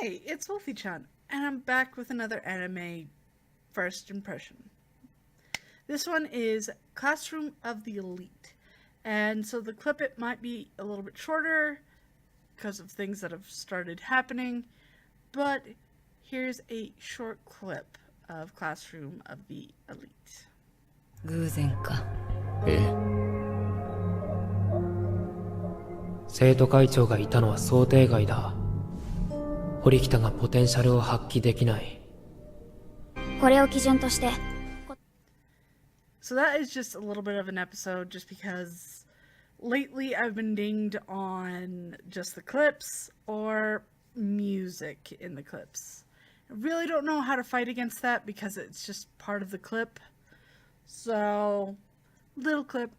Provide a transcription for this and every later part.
Hey, it's Wolfy-Chan, and I'm back with another anime first impression. This one is Classroom of the Elite. And so the clip it might be a little bit shorter because of things that have started happening, but here's a short clip of Classroom of the Elite. 偶然か。ええ。生徒会長がいたのは想定外だ。堀北がポテンシャルを発揮できない。これを基準として。So that is just a little bit of an episode just because lately I've been dinged on just the clips or music in the clips. I really don't know how to fight against that because it's just part of the clip. So, little clip,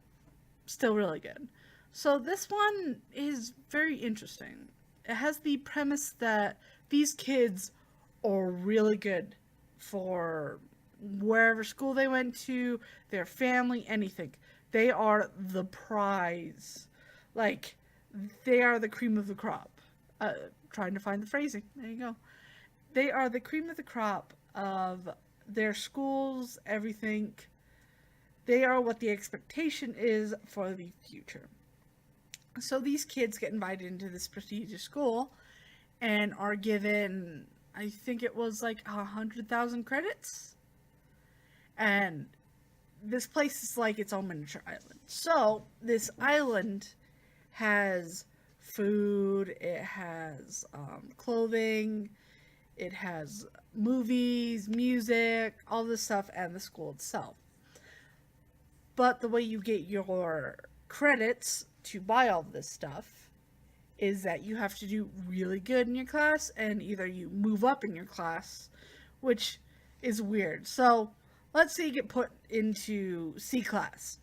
still really good. So this one is very interesting. It has the premise that these kids are really good for wherever school they went to, their family, anything. They are the prize. Like, they are the cream of the crop. Trying to find the phrasing. There you go. They are the cream of the crop of their schools, everything. They are what the expectation is for the future. So these kids get invited into this prestigious school and are given, I think it was like 100,000 credits. And this place is like its own miniature island. So this island has food, it has clothing, it has movies, music, all this stuff, and the school itself. But the way you get your credits to buy all this stuff is that you have to do really good in your class, and either you move up in your class, which is weird. So let's say you get put into C class,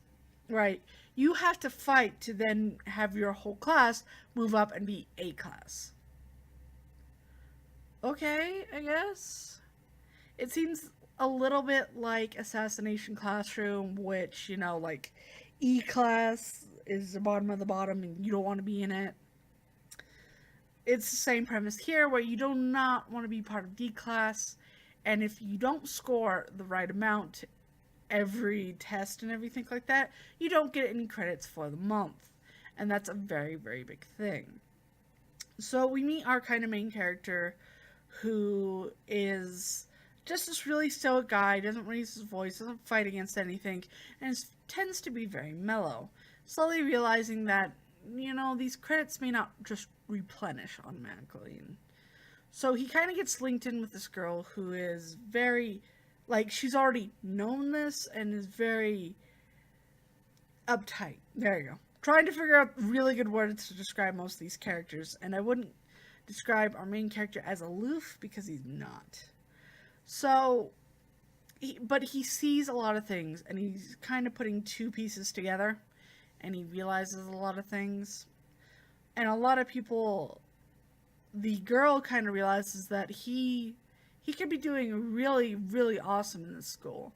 right? You have to fight to then have your whole class move up and be A class. Okay, I guess. It seems a little bit like Assassination Classroom, which, like E class is the bottom of the bottom and you don't want to be in it. It's the same premise here where you do not want to be part of D class, and if you don't score the right amount every test and everything like that, you don't get any credits for the month. And that's a very, very big thing. So we meet our kind of main character who is just this really stoic guy, doesn't raise his voice, doesn't fight against anything, and tends to be very mellow. Slowly realizing that, these credits may not just replenish automatically. So he kind of gets linked in with this girl who is very, she's already known this and is very uptight. There you go. Trying to figure out really good words to describe most of these characters, and I wouldn't describe our main character as aloof because he's not. So, but he sees a lot of things, and he's kind of putting two pieces together, and he realizes a lot of things. And a lot of people, the girl kind of realizes that he could be doing really, really awesome in this school,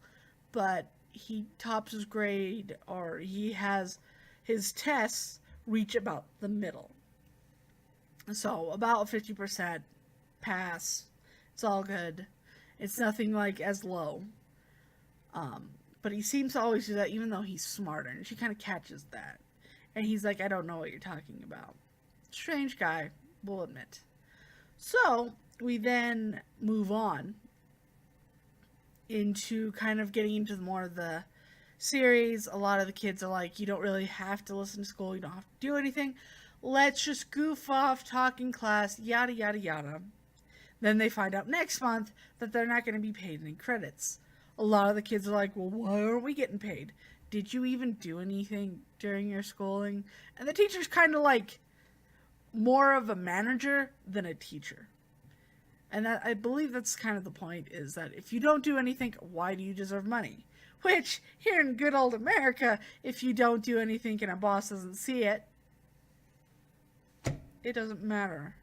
but he tops his grade, or he has his tests reach about the middle. So about 50% pass. It's all good. It's nothing like as low. But he seems to always do that even though he's smarter, and she kind of catches that. And he's like, I don't know what you're talking about. Strange guy, we'll admit. So we then move on into kind of getting into more of the series. A lot of the kids are like, you don't really have to listen to school, you don't have to do anything. Let's just goof off, talk in class, yada yada yada. Then they find out next month that they're not going to be paid any credits. A lot of the kids are like, well, why aren't we getting paid? Did you even do anything during your schooling? And the teacher's kind of like more of a manager than a teacher. And that, I believe that's kind of the point, is that if you don't do anything, why do you deserve money? Which, here in good old America, if you don't do anything and a boss doesn't see it, it doesn't matter.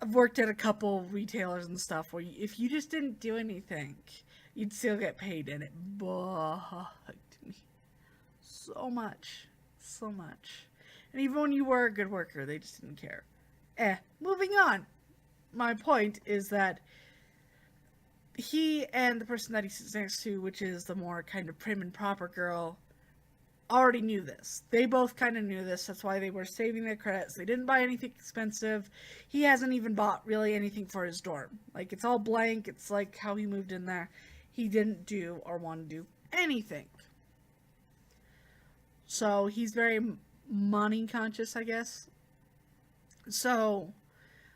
I've worked at a couple retailers and stuff where if you just didn't do anything, you'd still get paid, and it bugged me so much. And even when you were a good worker, they just didn't care. Moving on. my point is that he and the person that he sits next to, which is the more kind of prim and proper girl, already knew this. They both kind of knew this. That's why they were saving their credits. They didn't buy anything expensive. He hasn't even bought really anything for his dorm. Like, it's all blank. It's like how he moved in there. He didn't do or want to do anything. So he's very money conscious, I guess. So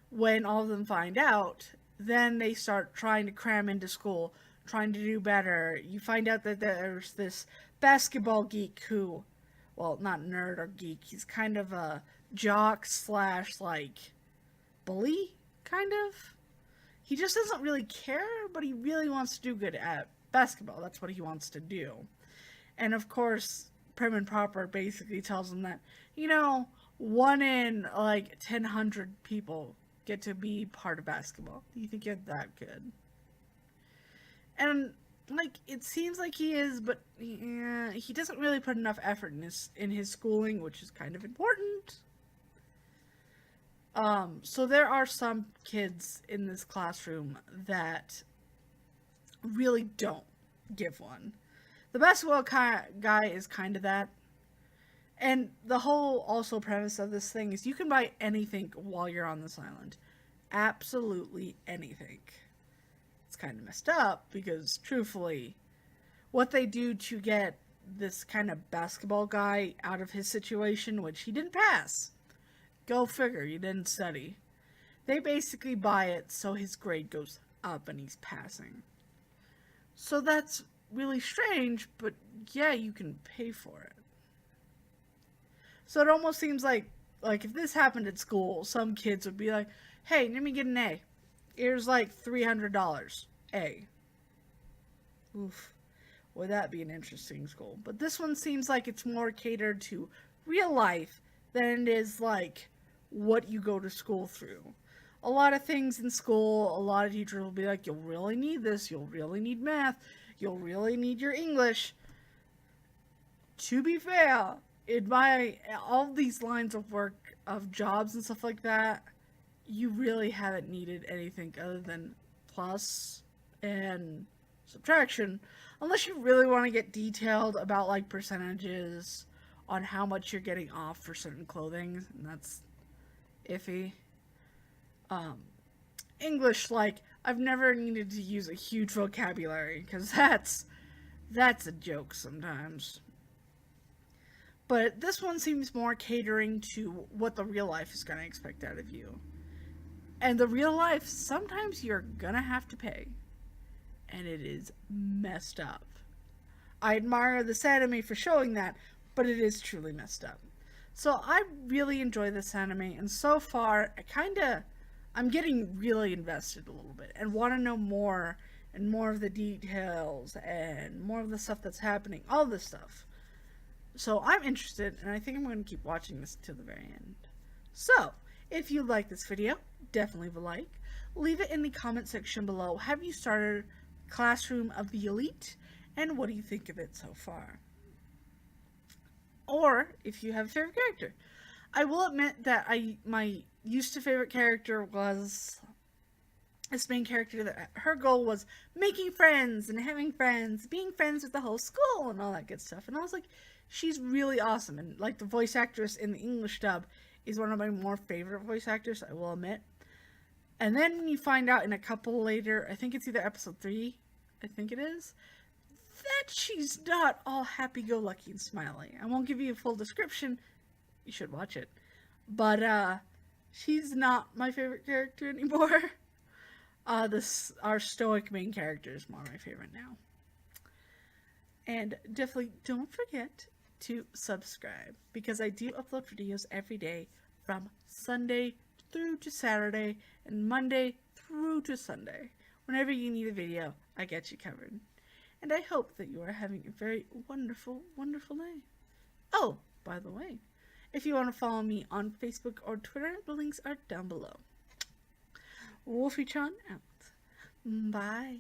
when all of them find out, then they start trying to cram into school, trying to do better. You find out that there's this basketball geek who, well, not nerd or geek, he's kind of a jock slash, like, bully, kind of. He just doesn't really care, but he really wants to do good at basketball. That's what he wants to do. And of course, Prim and Proper basically tells him that, you know, 1 in, like, 1,000 people get to be part of basketball. Do you think you're that good? And, like, it seems like he is, but yeah, he doesn't really put enough effort in his schooling, which is kind of important. So there are some kids in this classroom that really don't give one. The basketball guy is kind of that. And the whole also premise of this thing is you can buy anything while you're on this island. Absolutely anything. It's kind of messed up because, truthfully, what they do to get this kind of basketball guy out of his situation, which he didn't pass. Go figure, he didn't study. They basically buy it so his grade goes up and he's passing. So that's really strange, but yeah, you can pay for it. So it almost seems like if this happened at school, some kids would be like, hey, let me get an A. Here's like $300. A. Oof. Would that be an interesting school? But this one seems like it's more catered to real life than it is like what you go to school through. A lot of things in school, a lot of teachers will be like, you'll really need this, you'll really need math, you'll really need your English. To be fair, in all these lines of work, of jobs and stuff like that, you really haven't needed anything other than plus and subtraction, unless you really want to get detailed about like percentages on how much you're getting off for certain clothing, and that's iffy. English, like, I've never needed to use a huge vocabulary, because that's a joke sometimes. But this one seems more catering to what the real life is going to expect out of you. And the real life, sometimes you're going to have to pay. And it is messed up. I admire this anime for showing that, but it is truly messed up. So I really enjoy this anime, and so far, I'm getting really invested a little bit, and want to know more, and more of the details, and more of the stuff that's happening, all this stuff. So I'm interested, and I think I'm going to keep watching this to the very end. So, if you like this video, definitely leave a like. Leave it in the comment section below. Have you started Classroom of the Elite? And what do you think of it so far? Or, if you have a favorite character. I will admit that my used to favorite character was this main character, that her goal was making friends and having friends, being friends with the whole school and all that good stuff. And I was like, she's really awesome. And like, the voice actress in the English dub is one of my more favorite voice actors, I will admit. And then you find out in a couple later, I think it's either episode 3, I think it is, that she's not all happy-go-lucky and smiley. I won't give you a full description. You should watch it. But, she's not my favorite character anymore. Our stoic main character is more my favorite now. And definitely don't forget to subscribe, because I do upload videos every day from Sunday through to Saturday and Monday through to Sunday. Whenever you need a video, I get you covered. And I hope that you are having a very wonderful, wonderful day. Oh, by the way, if you want to follow me on Facebook or Twitter, the links are down below. Wolfy-Chan out. Bye.